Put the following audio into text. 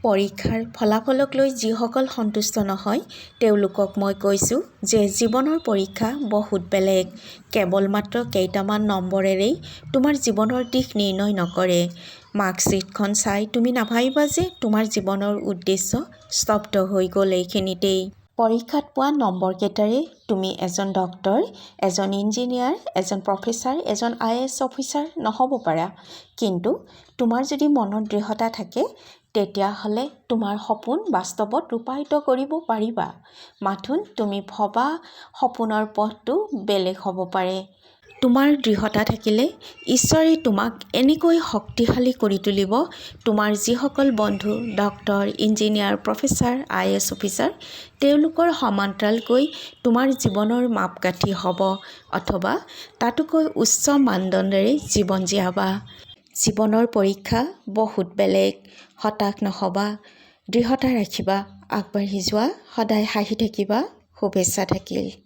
পৰীক্ষাৰ ফলাফলক লৈ যিসকল সন্তুষ্ট নহয় তেওঁলোকক মই কৈছোঁ যে জীৱনৰ পৰীক্ষা বহুত বেলেগ। কেৱল মাত্ৰ কেইটামান নম্বৰেৰেই তোমাৰ জীৱনৰ দিশ নিৰ্ণয় নকৰে। মাৰ্কশ্বিটখন চাই তুমি নাভাবিবা যে তোমাৰ জীৱনৰ উদ্দেশ্য স্তব্ধ হৈ গ'ল এইখিনিতেই। পৰীক্ষাত পোৱা নম্বৰকেইটাৰে তুমি এজন ডক্তৰ, এজন ইঞ্জিনিয়াৰ, এজন প্ৰফেচাৰ, এজন IAS অফিচাৰ নহ'ব পাৰা। কিন্তু তোমাৰ যদি মনত দৃঢ়তা থাকে তেতিয়াহ'লে তোমাৰ সপোন বাস্তৱত ৰূপায়িত কৰিব পাৰিবা। মাথোন তুমি ভবা সপোনৰ পথটো বেলেগ হ'ব পাৰে। তোমাৰ দৃঢ়তা থাকিলে ঈশ্বৰে তোমাক এনেকৈ শক্তিশালী কৰি তুলিব। তোমাৰ যিসকল বন্ধু doctor, engineer, professor, IAS officer তেওঁলোকৰ সমান্তৰালকৈ তোমাৰ জীৱনৰ মাপকাঠি হ'ব অথবা তাতোকৈ উচ্চ মানদণ্ডেৰে জীৱন জীয়াবা। জীৱনৰ পৰীক্ষা বহুত বেলেগ। হতাশ নহ'বা, দৃঢ়তা ৰাখিবা, আগবাঢ়ি যোৱা, সদায় হাঁহি থাকিবা। শুভেচ্ছা থাকিল।